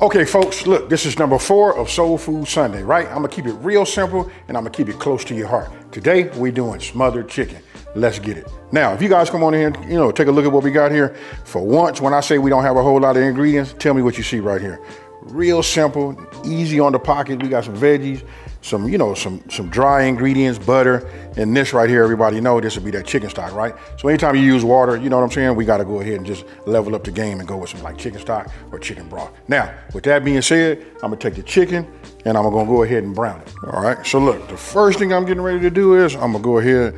Okay, folks, look, this is number 4 of Soul Food Sunday, right? I'm gonna keep it real simple and I'm gonna keep it close to your heart. Today, we're doing smothered chicken. Let's get it. Now, if you guys come on in here, take a look at what we got here. For once, when I say we don't have a whole lot of ingredients, tell me what you see right here. Real simple, easy on the pocket. We got some veggies, some dry ingredients, butter, and this right here, everybody know this will be that chicken stock, right? So anytime you use water, you know what I'm saying? We got to go ahead and just level up the game and go with some like chicken stock or chicken broth. Now, with that being said, I'm gonna take the chicken and I'm gonna go ahead and brown it. All right, so look, the first thing I'm getting ready to do is I'm gonna go ahead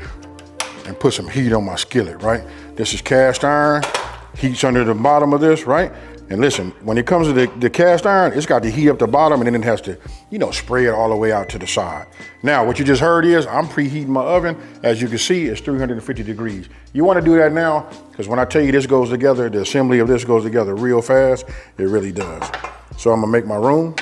and put some heat on my skillet, right? This is cast iron, heat's under the bottom of this, right? And listen, when it comes to the cast iron, it's got to heat up the bottom and then it has to, spray it all the way out to the side. Now, what you just heard is I'm preheating my oven. As you can see, it's 350 degrees. You want to do that now, because when I tell you this goes together, the assembly of this goes together real fast, it really does. So I'm gonna make my room.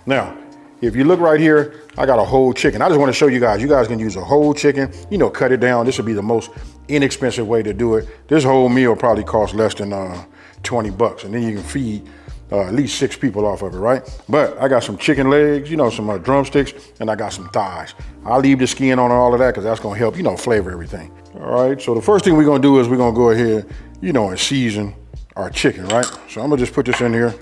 Now, if you look right here, I got a whole chicken. I just want to show you guys can use a whole chicken, cut it down. This would be the most inexpensive way to do it. This whole meal probably costs less than 20 bucks, and then you can feed at least 6 people off of it, right? But I got some chicken legs, some drumsticks, and I got some thighs. I'll leave the skin on all of that because that's gonna help, flavor everything. All right, so the first thing we're gonna do is we're gonna go ahead, and season our chicken, right? So I'm gonna just put this in here.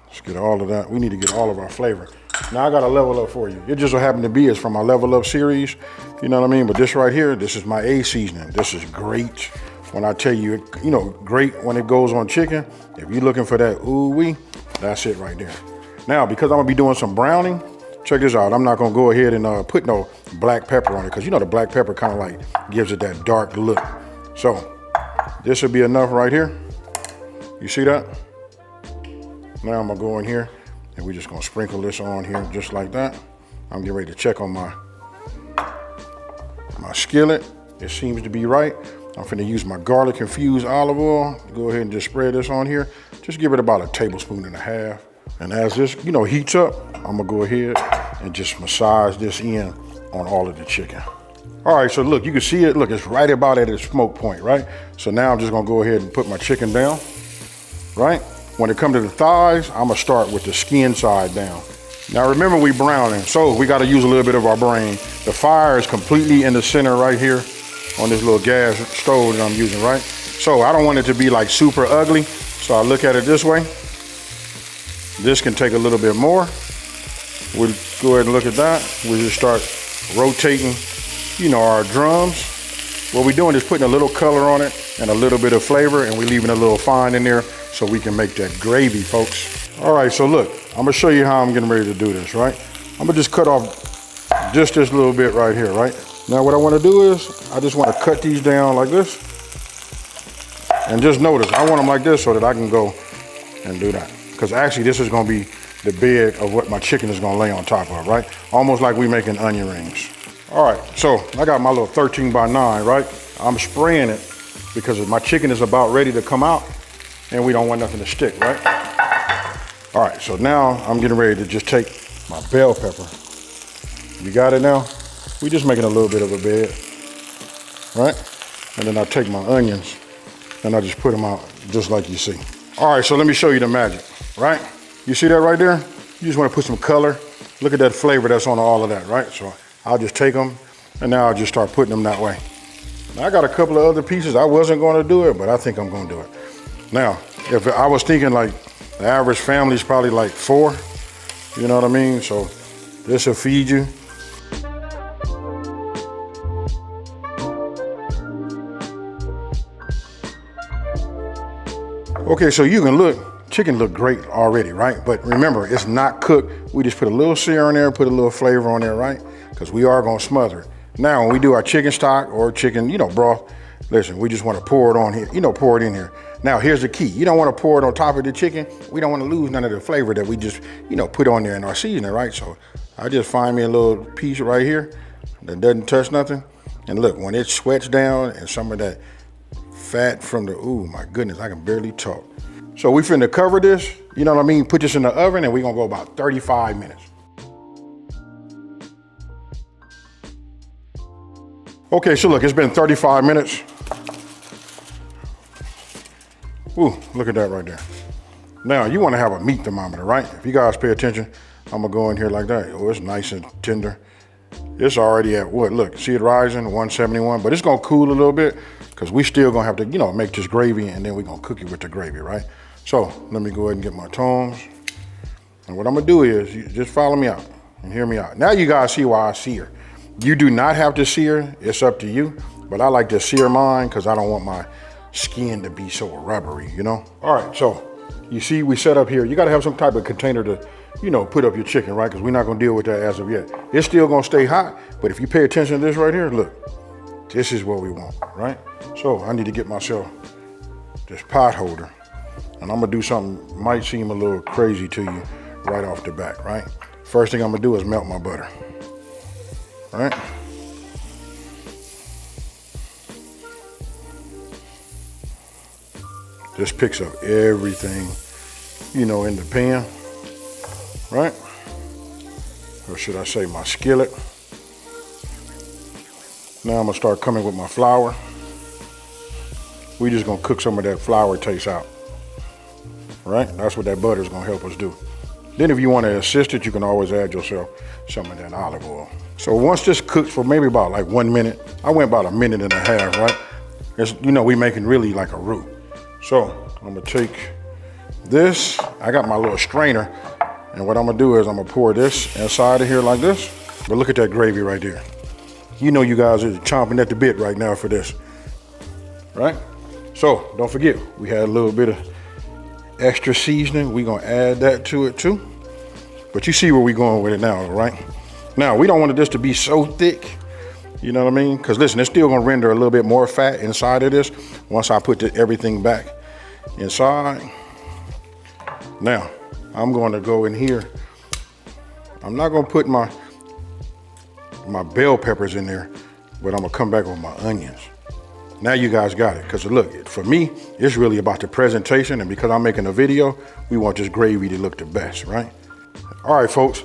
Let's get all of that. We need to get all of our flavor. Now I got a level up for you. It just so happened to be it's from my level up series, you know what I mean? But this right here, this is my A seasoning. This is great. When I tell you, great when it goes on chicken. If you're looking for that ooh-wee, that's it right there. Now, because I'm gonna be doing some browning, check this out. I'm not gonna go ahead and put no black pepper on it, because the black pepper kind of like gives it that dark look. So this would be enough right here. You see that? Now I'm gonna go in here and we're just gonna sprinkle this on here just like that. I'm getting ready to check on my skillet. It seems to be right. I'm finna use my garlic infused olive oil. Go ahead and just spread this on here. Just give it about 1.5 tablespoons. And as this, heats up, I'm gonna go ahead and just massage this in on all of the chicken. All right, so look, you can see it. Look, it's right about at its smoke point, right? So now I'm just gonna go ahead and put my chicken down, right? When it comes to the thighs, I'm gonna start with the skin side down. Now remember, we browning, so we gotta use a little bit of our brain. The fire is completely in the center right here on this little gas stove that I'm using, right? So I don't want it to be like super ugly, so I look at it this way. This can take a little bit more. We'll go ahead and look at that. We'll just start rotating, our drums. What we're doing is putting a little color on it and a little bit of flavor, and we're leaving a little fine in there so we can make that gravy, folks. All right, so look, I'm gonna show you how I'm getting ready to do this, right? I'm gonna just cut off just this little bit right here, right? Now what I want to do is, I just want to cut these down like this. And just notice, I want them like this so that I can go and do that. Because actually this is going to be the bed of what my chicken is going to lay on top of, right? Almost like we making onion rings. All right, so I got my little 13 by 9, right? I'm spraying it because my chicken is about ready to come out and we don't want nothing to stick, right? All right, so now I'm getting ready to just take my bell pepper. You got it now? We're just making a little bit of a bed, right? And then I take my onions and I just put them out just like you see. All right, so let me show you the magic, right? You see that right there? You just want to put some color. Look at that flavor that's on all of that, right? So I'll just take them and now I'll just start putting them that way. Now I got a couple of other pieces. I wasn't going to do it, but I think I'm going to do it. Now, if I was thinking like the average family is probably like 4, you know what I mean? So this will feed you. Okay, so you can look, chicken look great already, right? But remember, it's not cooked. We just put a little sear on there, put a little flavor on there, right? Because we are gonna smother it. Now, when we do our chicken stock or chicken, broth, listen, we just wanna pour it on here, pour it in here. Now, here's the key. You don't wanna pour it on top of the chicken. We don't wanna lose none of the flavor that we just, put on there in our seasoning, right? So I just find me a little piece right here that doesn't touch nothing. And look, when it sweats down and some of that fat from the, ooh, my goodness, I can barely talk. So we finna cover this, put this in the oven and we're gonna go about 35 minutes. Okay, so look, it's been 35 minutes. Ooh, look at that right there. Now, you want to have a meat thermometer, right? If you guys pay attention, I'm gonna go in here like that. Oh, it's nice and tender. It's already at what? Look, see it rising, 171, but it's gonna cool a little bit because we still gonna have to, you know, make this gravy and then we're gonna cook it with the gravy, right? So let me go ahead and get my tongs. And what I'm gonna do is, you just follow me out and hear me out. Now you guys see why I sear. You do not have to sear, it's up to you, but I like to sear mine because I don't want my skin to be so rubbery, you know? All right, so you see we set up here. You gotta have some type of container to, you know, put up your chicken, right? Because we're not gonna deal with that as of yet. It's still gonna stay hot, but if you pay attention to this right here, look, this is what we want, right? So I need to get myself this pot holder, and I'm gonna do something might seem a little crazy to you right off the bat, right? First thing I'm gonna do is melt my butter, right? This picks up everything, you know, in the pan, right? Or should I say my skillet. Now I'm gonna start coming with my flour. We just gonna cook some of that flour taste out, right? That's what that butter is gonna help us do. Then if you wanna assist it, you can always add yourself some of that olive oil. So once this cooks for maybe about like 1 minute, I went about 1.5 minutes, right? It's, you know, we making really like a roux. So I'm gonna take this, I got my little strainer, and what I'm gonna do is I'm gonna pour this inside of here like this. But look at that gravy right there. You know you guys are chomping at the bit right now for this, right? So don't forget, we had a little bit of extra seasoning. We're gonna add that to it too. But you see where we're going with it now, right? Now, we don't want this to be so thick, you know what I mean? Because listen, it's still gonna render a little bit more fat inside of this once I put everything back inside. Now, I'm gonna go in here. I'm not gonna put my bell peppers in there, but I'm gonna come back with my onions. Now you guys got it, because look, for me, it's really about the presentation, and because I'm making a video, we want this gravy to look the best, right? All right, folks,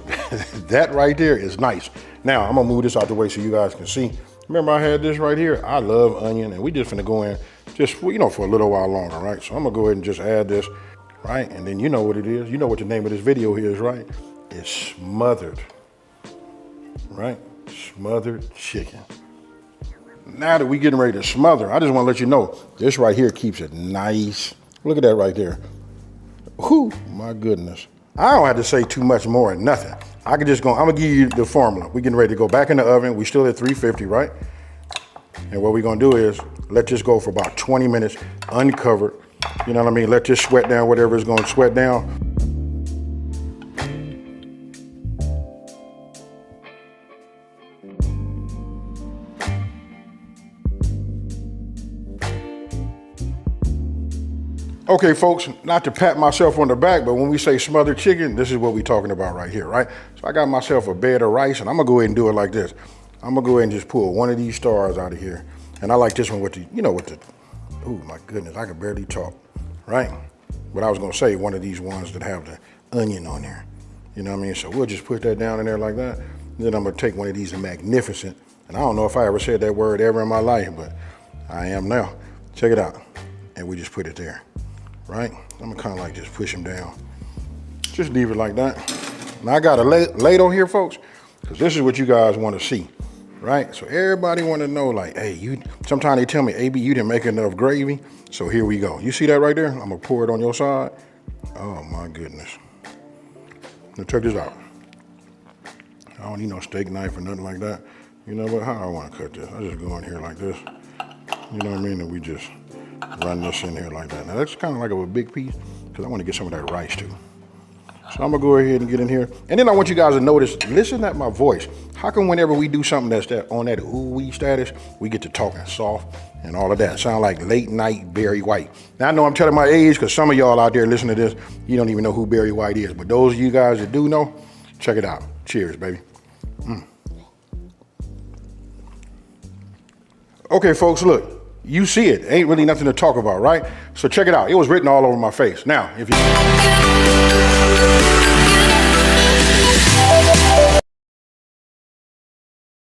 that right there is nice. Now, I'm gonna move this out the way so you guys can see. Remember I had this right here? I love onion, and we just finna go in just, you know, for a little while longer, right? So I'm gonna go ahead and just add this, right? And then you know what it is. You know what the name of this video is, right? It's smothered, right? Smothered chicken. Now that we getting ready to smother, I just wanna let you know, this right here keeps it nice. Look at that right there. Whew, my goodness. I don't have to say too much more or nothing. I'm gonna give you the formula. We're getting ready to go back in the oven. We still at 350, right? And what we're gonna do is let this go for about 20 minutes uncovered. You know what I mean? Let this sweat down, whatever it's gonna sweat down. Okay, folks, not to pat myself on the back, but when we say smothered chicken, this is what we're talking about right here, right? So I got myself a bed of rice, and I'm gonna go ahead and do it like this. I'm gonna go ahead and just pull one of these stars out of here. And I like this one with the, you know, with the, oh my goodness, I can barely talk, right? But I was gonna say one of these ones that have the onion on there. You know what I mean? So we'll just put that down in there like that. Then I'm gonna take one of these magnificent, and I don't know if I ever said that word ever in my life, but I am now. Check it out. And we just put it there. Right? I'm gonna kind of like just push them down. Just leave it like that. Now I got a ladle here, folks, because this is what you guys want to see, right? So everybody want to know, like, hey, sometimes they tell me, AB, you didn't make enough gravy. So here we go. You see that right there? I'm gonna pour it on your side. Oh my goodness. Now check this out. I don't need no steak knife or nothing like that. You know what? How I want to cut this? I just go in here like this. You know what I mean? And we just run this in here like that. Now that's kind of like a big piece because I want to get some of that rice too. So I'm gonna go ahead and get in here. And then I want you guys to notice, listen at my voice. How come whenever we do something that's on that ooh-wee status, we get to talking soft and all of that? Sound like late night Barry White. Now I know I'm telling my age because some of y'all out there listening to this, you don't even know who Barry White is. But those of you guys that do know, check it out. Cheers, baby. Okay, folks, look. You see it. Ain't really nothing to talk about, right? So check it out. It was written all over my face. Now, if you...